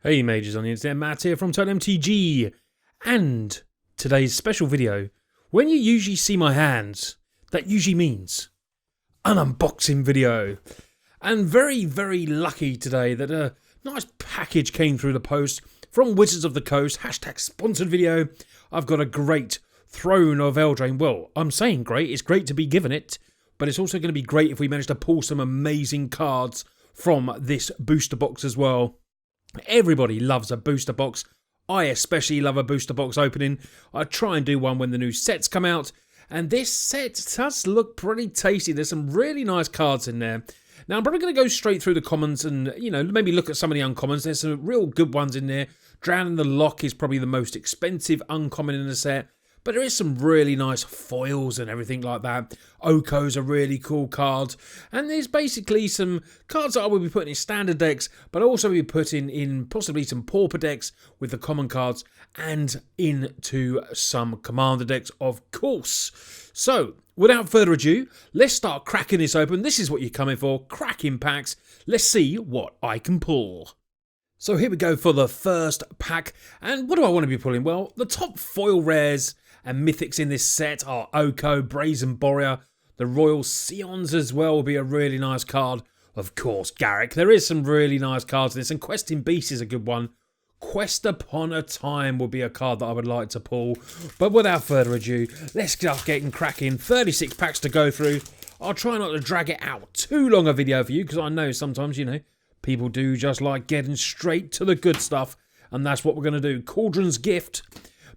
Hey mages on the internet, Matt here from TOTALmtg, and today's special video. When you usually see my hands, that usually means an unboxing video. And very lucky today that a nice package came through the post from Wizards of the Coast, hashtag sponsored video. I've got a great Throne of Eldraine. Well, I'm saying great, it's great to be given it, but it's also going to be great if we manage to pull some amazing cards from this booster box as well. Everybody loves a booster box. I especially love a booster box opening. I try and do one when the new sets come out. And this set does look pretty tasty. There's some really nice cards in there. Now, I'm probably going to go straight through the commons and, maybe look at some of the uncommons. There's some real good ones in there. Drowning the Lock is probably the most expensive uncommon in the set. But there is some really nice foils and everything like that. Oko's a really cool card. And there's basically some cards that I will be putting in standard decks, but also be putting in possibly some pauper decks with the common cards and into some commander decks, of course. So, without further ado, let's start cracking this open. This is what you're coming for, cracking packs. Let's see what I can pull. So here we go for the first pack. And what do I want to be pulling? Well, the top foil rares and mythics in this set are Oko, Brazen Boreal, the Royal Scions as well will be a really nice card. Of course, Garrick. There is some really nice cards in this, and Questing Beast is a good one. Quest Upon a Time would be a card that I would like to pull. But without further ado, let's start getting cracking. 36 packs to go through. I'll try not to drag it out too long a video for you, because I know sometimes, people do just like getting straight to the good stuff. And that's what we're going to do. Cauldron's Gift.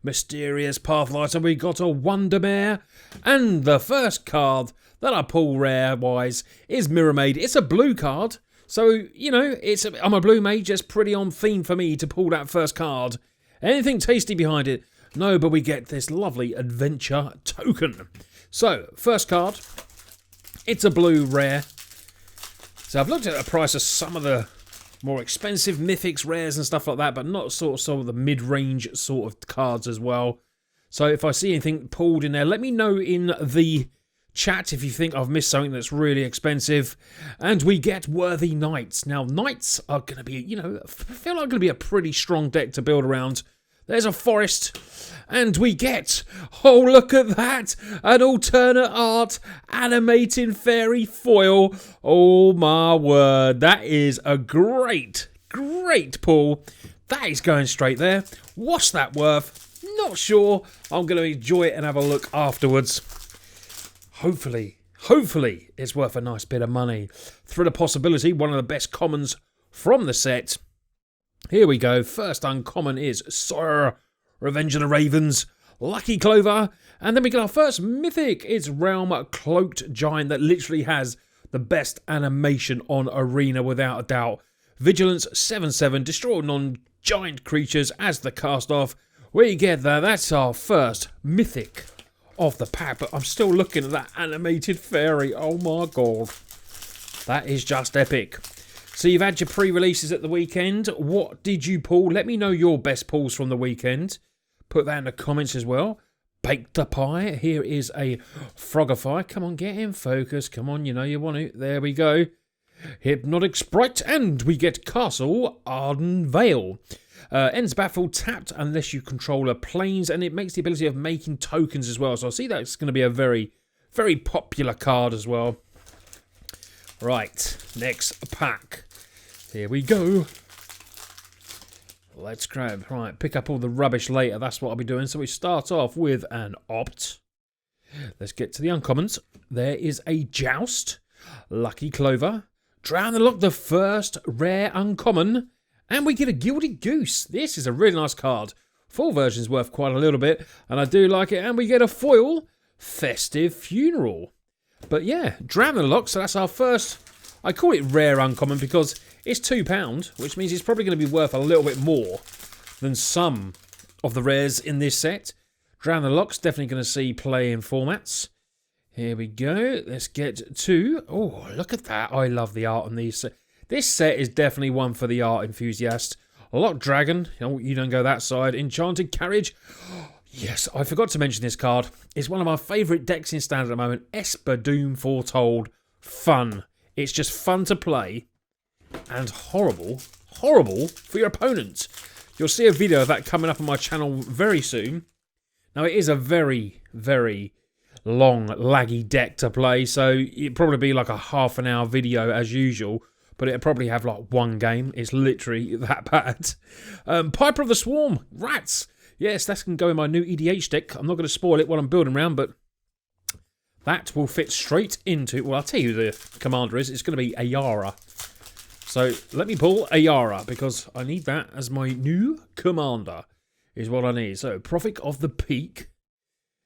Mysterious Pathlighter, we got a Wondermare, and the first card that I pull rare-wise is Mirror Maid. It's a blue card, so, I'm a blue mage, it's pretty on theme for me to pull that first card. Anything tasty behind it? No, but we get this lovely adventure token. So, first card, it's a blue rare. So I've looked at the price of some of the more expensive mythics, rares and stuff like that, but not sort of the mid-range sort of cards as well. So if I see anything pulled in there, let me know in the chat if you think I've missed something that's really expensive. And we get Worthy Knights. Now, Knights are going to be, I feel like going to be a pretty strong deck to build around. There's a Forest, and we get, oh look at that, an alternate art animating fairy foil. Oh my word, that is a great pull. That is going straight there. What's that worth? Not sure. I'm going to enjoy it and have a look afterwards. Hopefully it's worth a nice bit of money. Through the possibility, one of the best commons from the set. Here we go. First uncommon is Sir, Revenge of the Ravens, Lucky Clover, and then we get our first mythic. It's Realm Cloaked Giant that literally has the best animation on Arena without a doubt. Vigilance 7/7, destroy non-giant creatures as the cast off. We get that. That's our first mythic of the pack, but I'm still looking at that animated fairy. Oh my god. That is just epic. So you've had your pre-releases at the weekend. What did you pull? Let me know your best pulls from the weekend. Put that in the comments as well. Baked a Pie. Here is a Frogify. Come on, get in focus. Come on, you want to. There we go. Hypnotic Sprite. And we get Castle Arden Vale. Ends battle tapped unless you control a planes. And it makes the ability of making tokens as well. So I see that's going to be a very popular card as well. Right, next pack. Here we go. Let's grab. Right, pick up all the rubbish later. That's what I'll be doing. So we start off with an Opt. Let's get to the uncommons. There is a Joust. Lucky Clover. Drown the Lock, the first rare uncommon. And we get a Gilded Goose. This is a really nice card. Full version's worth quite a little bit. And I do like it. And we get a foil. Festive Funeral. But yeah, Drown the Lock, so that's our first. I call it rare uncommon because it's £2, which means it's probably going to be worth a little bit more than some of the rares in this set. Drown the Lock's definitely going to see play in formats. Here we go. Let's get to. Oh, look at that. I love the art on these. This set is definitely one for the art enthusiast. Lock Dragon. Oh, you don't go that side. Enchanted Carriage. Yes, I forgot to mention this card. It's one of my favourite decks in Standard at the moment. Esper Doom Foretold. Fun. It's just fun to play. and horrible, horrible for your opponent. You'll see a video of that coming up on my channel very soon. Now, it is a very, very long, laggy deck to play, so it'd probably be like a half an hour video as usual, but it'll probably have like one game. It's literally that bad. Piper of the Swarm, rats. Yes, that's going to go in my new EDH deck. I'm not going to spoil it while I'm building around, but that will fit straight into... Well, I'll tell you who the commander is. It's going to be Ayara. So let me pull Ayara, because I need that as my new commander, is what I need. So, Prophet of the Peak.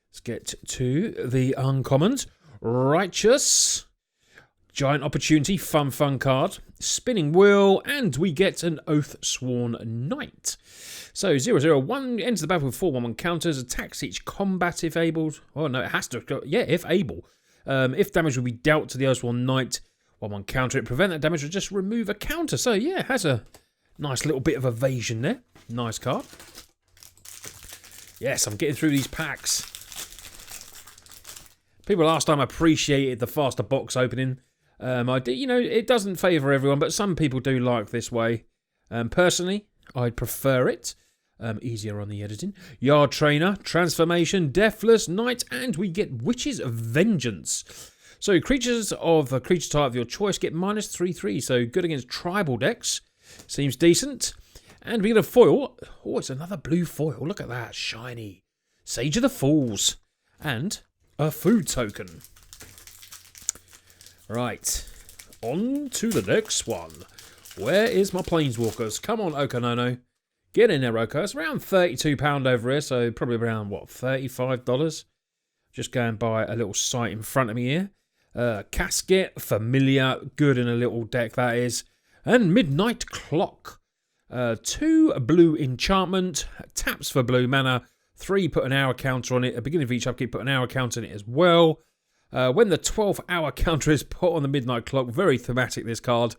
Let's get to the uncommons. Righteous. Giant Opportunity, fun card. Spinning Wheel, and we get an Oathsworn Knight. So 0/0/1 enters the battle with 4/1/1 counters, attacks each combat if able. Oh no, it has to go. Yeah, if able. If damage will be dealt to the Oathsworn Knight, 1/1 counter it. Prevent that damage or just remove a counter. So yeah, it has a nice little bit of evasion there. Nice card. Yes, I'm getting through these packs. People last time appreciated the faster box opening. I do, you know, it doesn't favour everyone, but some people do like this way. Personally, I'd prefer it. Easier on the editing. Yard Trainer, Transformation, Deathless, Knight, and we get Witch's Vengeance. So creatures of a creature type of your choice get -3/3, so good against tribal decks. Seems decent. And we get a foil. Oh, it's another blue foil. Look at that, shiny. Sage of the Fools. And a food token. Right, on to the next one. Where is my Planeswalkers? Come on, Okanono. Get in there, Oko. It's around £32 over here, so probably around, what, $35? Just going by a little site in front of me here. Casket, familiar, good in a little deck that is. And Midnight Clock. 2 blue enchantment, taps for blue mana, 3 put an hour counter on it. At the beginning of each upkeep, put an hour counter on it as well. When the 12th hour counter is put on the Midnight Clock, very thematic this card.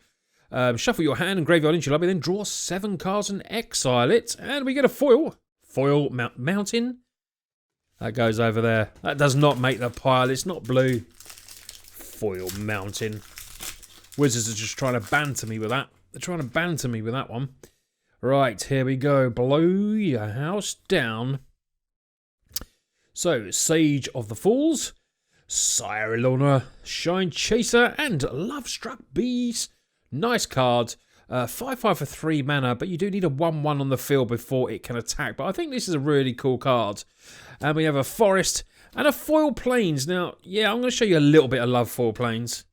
Shuffle your hand and graveyard into your lobby, then draw 7 cards and exile it. And we get a foil. Foil Mountain. That goes over there. That does not make the pile. It's not blue. Foil Mountain. Wizards are just trying to banter me with that. They're trying to banter me with that one. Right, here we go. Blow your house down. So, Sage of the Fools. Sire Ilona, Shine Chaser, and Love-Struck Bees. Nice card. 5/5 for 3 mana, but you do need a 1/1 on the field before it can attack. But I think this is a really cool card. And we have a Forest and a Foil Plains. Now, yeah, I'm going to show you a little bit of love Foil Plains.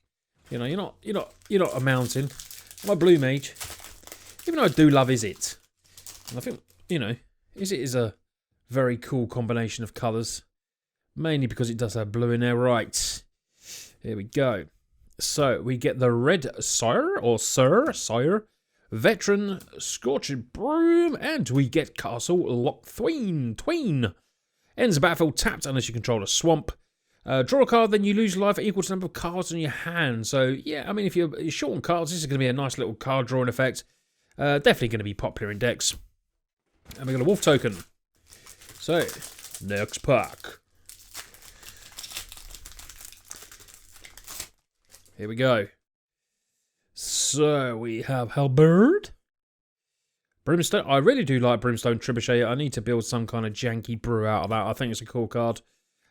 You know, you're not a mountain. I'm a blue mage. Even though I do love Izzet. And I think, you know, Izzet is a very cool combination of colours. Mainly because it does have blue in there. Right. Here we go. So, we get the Red Sire, or Sire, Veteran, Scorching Broom, and we get Castle Lock Tween. Ends the battlefield tapped unless you control a swamp. Draw a card, then you lose life equal to the number of cards in your hand. So, yeah, I mean, if you're short on cards, this is going to be a nice little card drawing effect. Definitely going to be popular in decks. And we got a Wolf token. So, next pack. Here we go. So, we have Halberd. Brimstone. I really do like Brimstone Trebuchet. I need to build some kind of janky brew out of that. I think it's a cool card.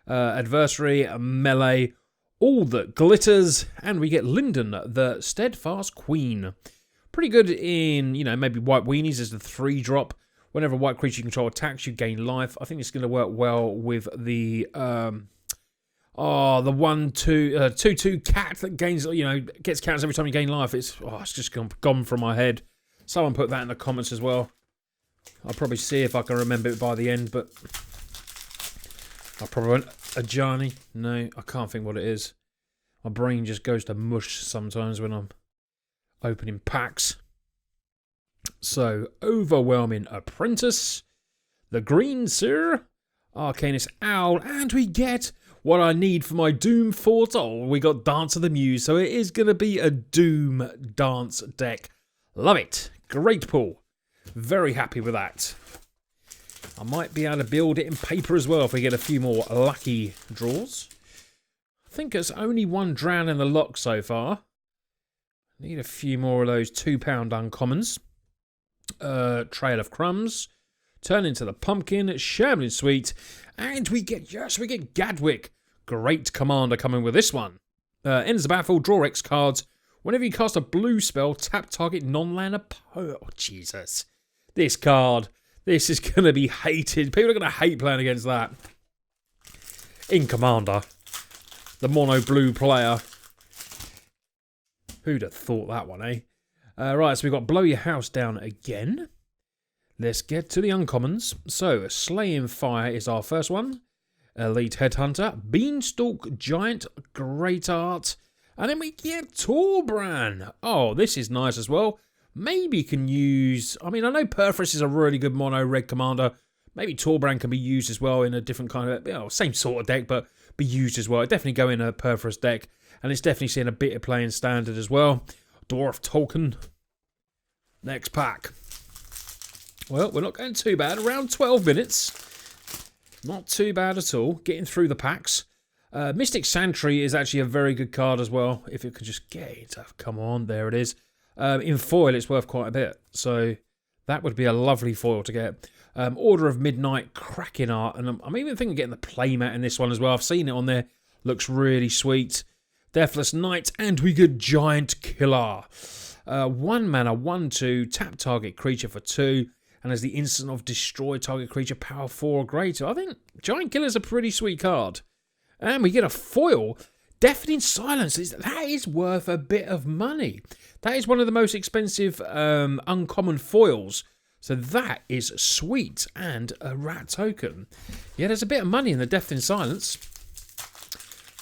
Adversary, Melee, All That Glitters, and we get Linden, the Steadfast Queen. Pretty good in, you know, maybe white weenies as the 3-drop. Whenever a white creature you control attacks, you gain life. I think it's going to work well with the... the 2/2 cat that gains, you know, gets counts every time you gain life. It's just gone from my head. Someone put that in the comments as well. I'll probably see if I can remember it by the end, but I probably won't. Ajani? No, I can't think what it is. My brain just goes to mush sometimes when I'm opening packs. So, Overwhelming Apprentice, the Green Seer, Arcanist Owl, and we get what I need for my Doom Fort. Oh, we got Dance of the Muse, so it is going to be a Doom Dance deck. Love it. Great pull. Very happy with that. I might be able to build it in paper as well if we get a few more lucky draws. I think there's only one Drown in the Lock so far. Need a few more of those £2 uncommons. Trail of Crumbs. Turn into the Pumpkin. Shambling Sweet. And we get Gadwick. Great commander coming with this one. Ends the battlefield, draw X cards. Whenever you cast a blue spell, tap target non-land opponent. Oh, Jesus. This card. This is going to be hated. People are going to hate playing against that. In Commander. The mono blue player. Who'd have thought that one, eh? Right, so we've got Blow Your House Down again. Let's get to the uncommons. So, Slaying Fire is our first one. Elite Headhunter. Beanstalk Giant. Great art. And then we get Torbran. Oh, this is nice as well. Maybe you can use... I mean, I know Perforce is a really good mono red commander. Maybe Torbran can be used as well in a different kind of... You know, same sort of deck, but be used as well. It'd definitely go in a Perforce deck. And it's definitely seeing a bit of play in Standard as well. Dwarf Tolkien. Next pack. Well, we're not going too bad. Around 12 minutes. Not too bad at all. Getting through the packs. Mystic Santry is actually a very good card as well. If it could just get it. Come on, there it is. In foil, it's worth quite a bit. So that would be a lovely foil to get. Order of Midnight, cracking art. And I'm even thinking of getting the playmat in this one as well. I've seen it on there. Looks really sweet. Deathless Knight. And we get Giant Killer. 1 mana, 1/2. Tap target creature for 2. And as the instant of destroy target creature, power 4 or greater. I think Giant Killer is a pretty sweet card. And we get a foil. Deafening Silence. That is worth a bit of money. That is one of the most expensive uncommon foils. So that is sweet. And a rat token. Yeah, there's a bit of money in the Deafening Silence.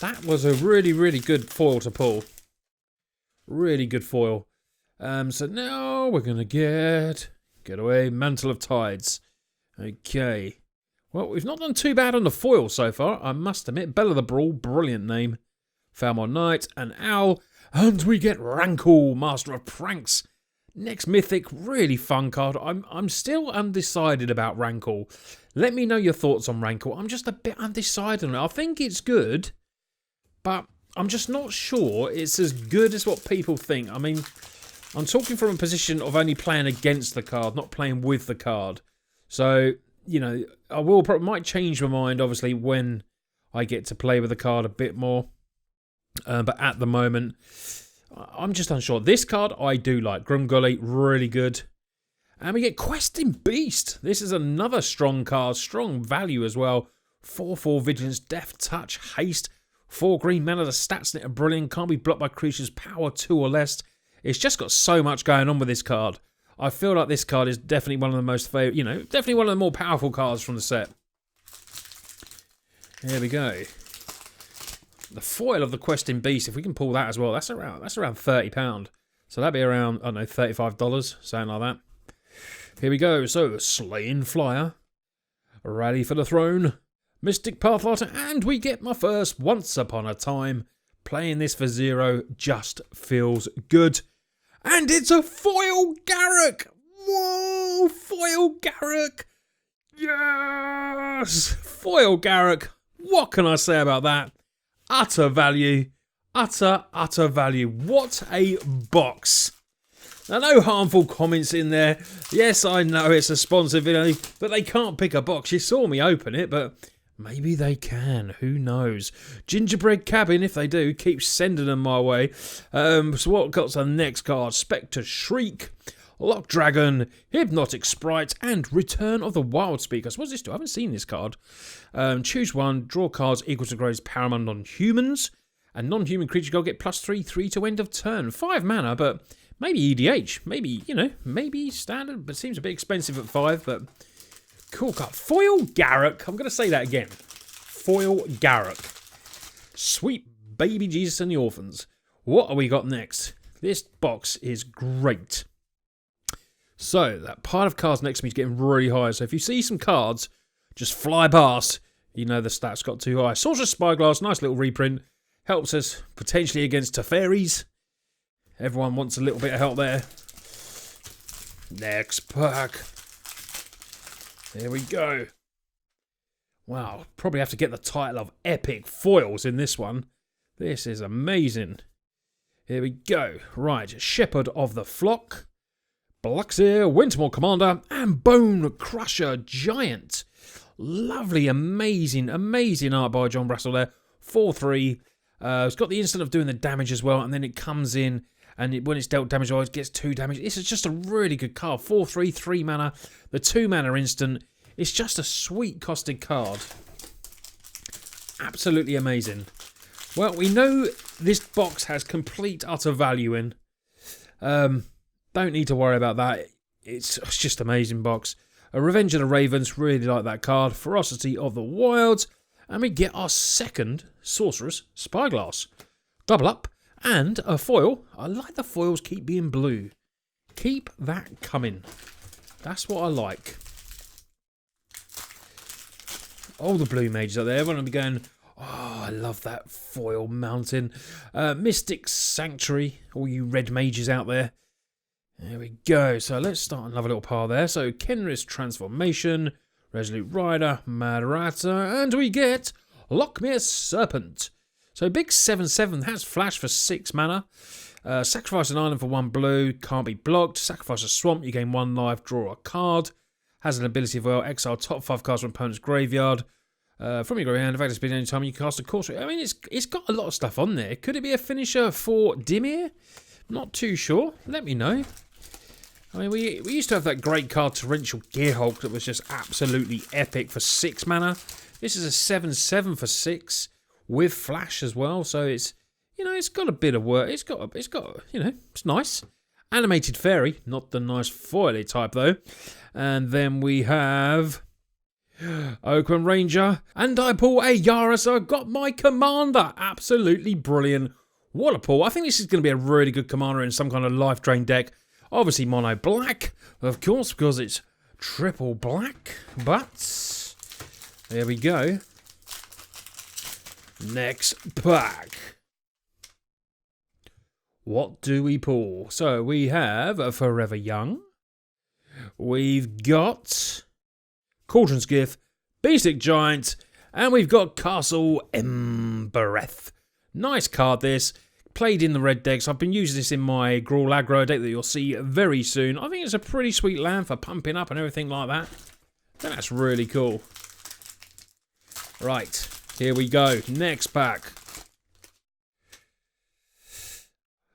That was a really, really good foil to pull. Really good foil. So now we're going to get away, Mantle of Tides. Okay. Well, we've not done too bad on the foil so far, I must admit. Bella the Brawl, brilliant name. Falmor Knight, an Owl, and we get Rankle, Master of Pranks. Next Mythic, really fun card. I'm still undecided about Rankle. Let me know your thoughts on Rankle. I'm just a bit undecided on it. I think it's good, but I'm just not sure it's as good as what people think. I mean, I'm talking from a position of only playing against the card, not playing with the card. So, you know, I might change my mind, obviously, when I get to play with the card a bit more. But at the moment, I'm just unsure. This card I do like. Grumgully, really good. And we get Questing Beast. This is another strong card. Strong value as well. 4/4 Vigilance, Death Touch, Haste. 4 green mana. The stats in it are brilliant. Can't be blocked by creatures. Power 2 or less. It's just got so much going on with this card. I feel like this card is definitely one of the most favourite, you know, definitely one of the more powerful cards from the set. There we go. The foil of the Questing Beast, if we can pull that as well, that's around £30. So that'd be around, I don't know, $35, something like that. Here we go. So, Slaying Flyer, Rally for the Throne, Mystic Pathfinder, and we get my first Once Upon a Time. Playing this for 0 just feels good. And it's a foil Garruk! Whoa! Foil Garruk! Yes! Foil Garruk. What can I say about that? Utter value. Utter value. What a box. Now, no harmful comments in there. Yes, I know it's a sponsored video, but they can't pick a box. You saw me open it, but maybe they can. Who knows? Gingerbread Cabin, if they do, keep sending them my way. So what got the next card? Spectre Shriek, Lock Dragon, Hypnotic Sprite, and Return of the Wild Speakers. What's this do? I haven't seen this card. Choose one. Draw cards equal to greatest power among non-humans. And non-human creature go get +3/3 to end of turn. 5 mana, but maybe EDH. Maybe, you know, maybe standard, but seems a bit expensive at 5, but cool card. Foil Garruk. I'm going to say that again. Foil Garruk. Sweet baby Jesus and the Orphans. What have we got next? This box is great. So, that pile of cards next to me is getting really high. So, if you see some cards just fly past, you know the stats got too high. Sorcerer's Spyglass, nice little reprint. Helps us potentially against Teferis. Everyone wants a little bit of help there. Next pack. There we go. Wow, probably have to get the title of Epic Foils in this one. This is amazing. Here we go. Right, Shepherd of the Flock, Bluxir, Wintermore Commander, and Bone Crusher Giant. Lovely, amazing, amazing art by John Brassel there. 4/3. It's got the instant of doing the damage as well, and then it comes in, and when it's dealt damage, it gets 2 damage. This is just a really good card. 4/3, 3 mana. The 2 mana instant. It's just a sweet costed card. Absolutely amazing. Well, we know this box has complete, utter value in. Don't need to worry about that. It's just amazing box. A Revenge of the Ravens, really like that card. Ferocity of the Wilds. And we get our second Sorcerer's Spyglass. Double up. And a foil. I like the foils keep being blue. Keep that coming. That's what I like. All the blue mages out there. Everyone will be going, oh, I love that foil mountain. Mystic Sanctuary. All you red mages out there. There we go. So let's start another little pile there. So Kenris Transformation, Resolute Rider, Madarata, and we get Lochmere Serpent. So big 7/7 has flash for 6 mana. Sacrifice an island for 1 blue, can't be blocked. Sacrifice a swamp, you gain 1 life, draw a card. Has an ability of exile top 5 cards from opponent's graveyard. From your graveyard, in fact, it's been any time you cast a course. I mean, it's got a lot of stuff on there. Could it be a finisher for Dimir? Not too sure. Let me know. I mean, we used to have that great card, Torrential Gearhulk, that was just absolutely epic for 6 mana. This is a 7/7 for 6 with flash as well. So it's, you know, it's got a bit of work. It's got, you know, it's nice. Animated Fairy, not the nice foily type though. And then we have Oakland Ranger, and I pull a Yara, so I got my commander. Absolutely brilliant. What a pull. I think this is going to be a really good commander in some kind of life drain deck. Obviously mono black, of course, because it's triple black. But there we go. Next pack. What do we pull? So we have a Forever Young. We've got Cauldron's Gift, Beastic Giant, and we've got Castle Embereth. Nice card this. Played in the red decks. I've been using this in my Brawl aggro deck that you'll see very soon. I think it's a pretty sweet land for pumping up and everything like that. I think that's really cool. Right, here we go. Next pack.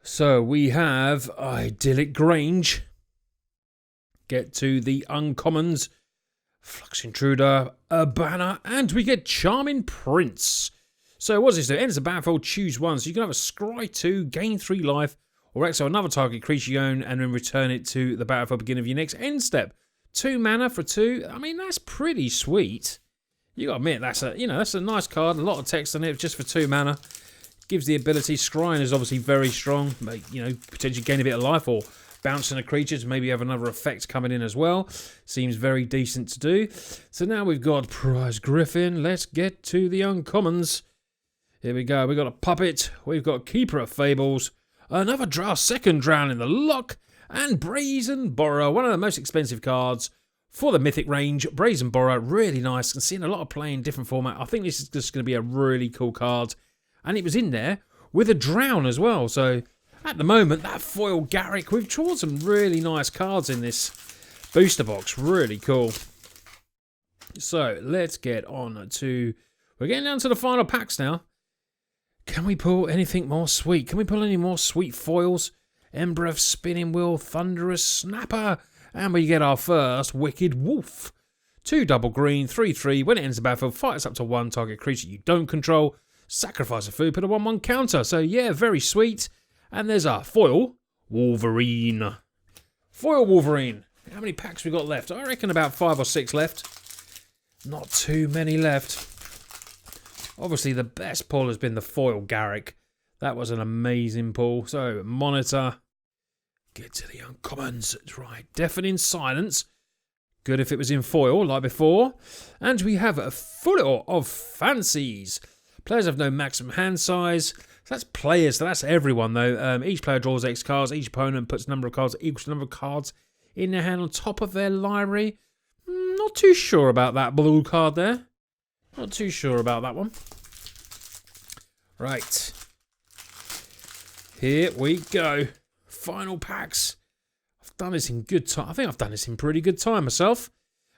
So we have Idyllic Grange. Get to the uncommons. Flux Intruder, Urbana, and we get Charming Prince. So what does this do? Enters the battlefield, choose 1. So you can have a scry 2, gain 3 life, or exile another target creature you own, and then return it to the battlefield beginning of your next end step. 2 mana for 2. I mean, that's pretty sweet. You gotta admit, that's a nice card. A lot of text on it just for 2 mana. Gives the ability. Scrying is obviously very strong. You know, potentially gain a bit of life or bouncing a creature to maybe have another effect coming in as well. Seems very decent to do. So now we've got Prize Griffin. Let's get to the uncommons. Here we go. We've got a Puppet. We've got Keeper of Fables. Another second Drown in the Lock. And Brazen Borrower. One of the most expensive cards for the Mythic range. Brazen Borrower. Really nice. And seeing a lot of play in different format. I think this is just going to be a really cool card. And it was in there with a Drown as well. So at the moment, that foil Garrick. We've drawn some really nice cards in this booster box. Really cool. So let's get on to... We're getting down to the final packs now. Can we pull anything more sweet? Can we pull any more sweet foils? Embereth, Spinning Wheel, Thunderous Snapper. And we get our first Wicked Wolf. 2 double green, 3/3. When it enters the battlefield, fires up to 1 target creature you don't control. Sacrifice a food, put a 1/1 counter. So yeah, very sweet. And there's our foil Wolverine. Foil Wolverine. How many packs we got left? I reckon about 5 or 6 left. Not too many left. Obviously, the best pull has been the foil Garrick. That was an amazing pull. So, Monitor. Get to the uncommons. Right. Deafening Silence. Good if it was in foil, like before. And we have a Full of Fancies. Players have no maximum hand size. So that's players. So that's everyone, though. Each player draws X cards. Each opponent puts a number of cards equal to the number of cards in their hand on top of their library. Not too sure about that blue card there. Not too sure about that one. Right. Here we go. Final packs. I've done this in good time. I think I've done this in pretty good time myself.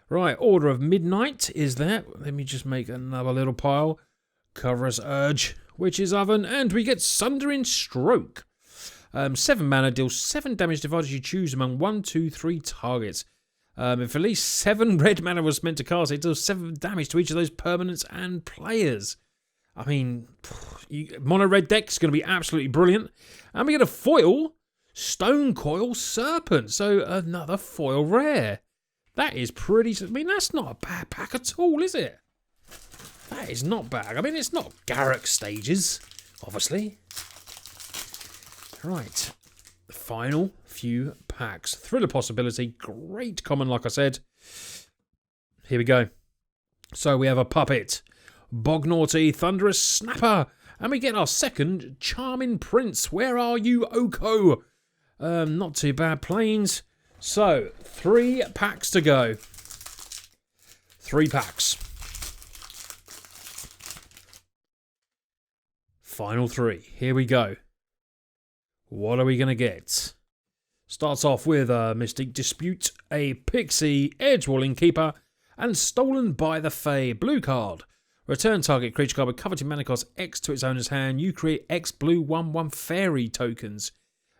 Right, Order of Midnight is there. Let me just make another little pile. Coverous Urge, Witch's Oven, and we get Sundering Stroke. 7 mana, deals 7 damage divided as you choose among 1, 2, 3 targets. If at least 7 red mana was meant to cast, it does 7 damage to each of those permanents and players. I mean, mono red deck is going to be absolutely brilliant. And we get a foil Stone Coil Serpent. So another foil rare. That is pretty... I mean, that's not a bad pack at all, is it? That is not bad. I mean, it's not Garruk stages, obviously. Right. The final few packs. Thriller Possibility. Great common, like I said. Here we go. So we have a Puppet. Bognaughty, Thunderous Snapper. And we get our second Charming Prince. Where are you, Oko? Not too bad. Planes. So, 3 packs to go. 3 packs. Final 3. Here we go. What are we going to get? Starts off with a Mystic Dispute, a Pixie, Edgewalling Keeper, and Stolen by the Fae. Blue card. Return target creature card with coveted mana cost X to its owner's hand. You create X blue 1/1 fairy tokens.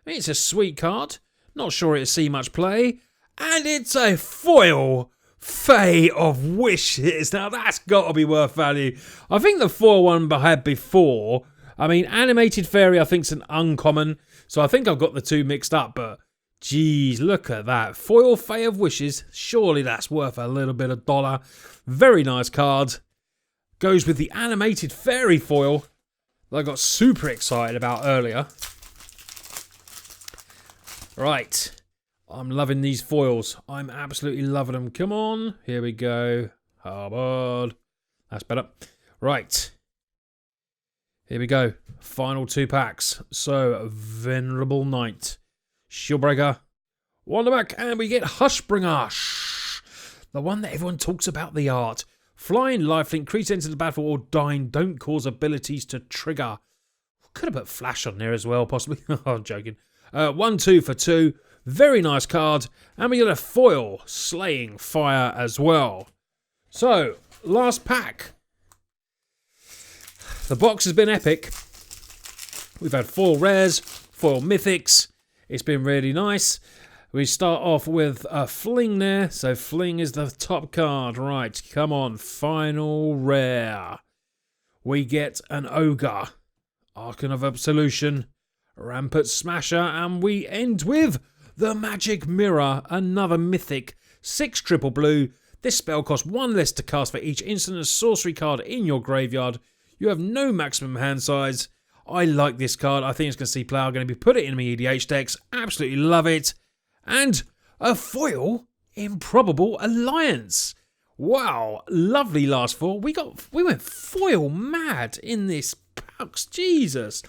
It's a sweet card. Not sure it'll see much play. And it's a foil Fae of Wishes. Now that's got to be worth value. I think the foil one I had before. I mean, Animated Fairy I think is an uncommon. So I think I've got the two mixed up. But geez, look at that. Foil Fae of Wishes. Surely that's worth a little bit of dollar. Very nice card. Goes with the Animated Fairy foil that I got super excited about earlier. Right, I'm loving these foils. I'm absolutely loving them. Come on, here we go. Harbord. That's better. Right, here we go. Final 2 packs. So, Venerable Knight, Shieldbreaker, Wonderback, and we get Hushbringer. The one that everyone talks about the art. Flying lifelink, creature enters the battle or dying, don't cause abilities to trigger. Could have put Flash on there as well, possibly. I'm joking. 1/2 for 2. Very nice card. And we get a foil Slaying Fire as well. So, last pack. The box has been epic. We've had foil rares, foil mythics. It's been really nice. We start off with a Fling there. So Fling is the top card. Right, come on. Final rare. We get an Ogre. Archon of Absolution. Rampart Smasher, and we end with the Magic Mirror, another mythic, 6 triple blue. This spell costs 1 less to cast for each instant and sorcery card in your graveyard. You have no maximum hand size. I like this card. I think it's going to see play. I'm going to be put it in my EDH decks. Absolutely love it. And a foil Improbable Alliance. Wow, lovely last four. We went foil mad in this box. Jesus.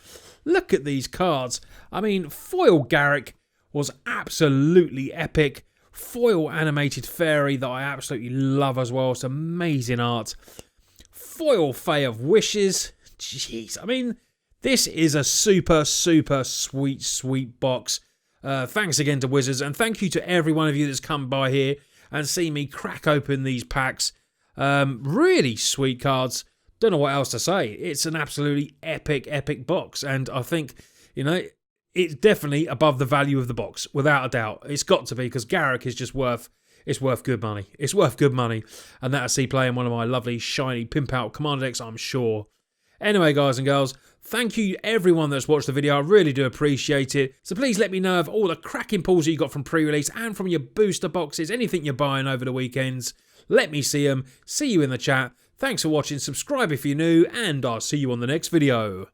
Look at these cards. I mean, foil Garruk was absolutely epic. Foil Animated Fairy that I absolutely love as well. It's amazing art. Foil Fae of Wishes. Jeez, I mean, this is a super, super sweet, sweet box. Thanks again to Wizards, and thank you to every one of you that's come by here and seen me crack open these packs. Really sweet cards. Don't know what else to say. It's an absolutely epic, epic box. And I think, you know, it's definitely above the value of the box, without a doubt. It's got to be, because Garruk is just worth good money. It's worth good money. And that'll see play in one of my lovely, shiny, pimp out commander decks, I'm sure. Anyway, guys and girls, thank you everyone that's watched the video. I really do appreciate it. So please let me know of all the cracking pulls that you got from pre-release and from your booster boxes, anything you're buying over the weekends. Let me see them. See you in the chat. Thanks for watching, subscribe if you're new, and I'll see you on the next video.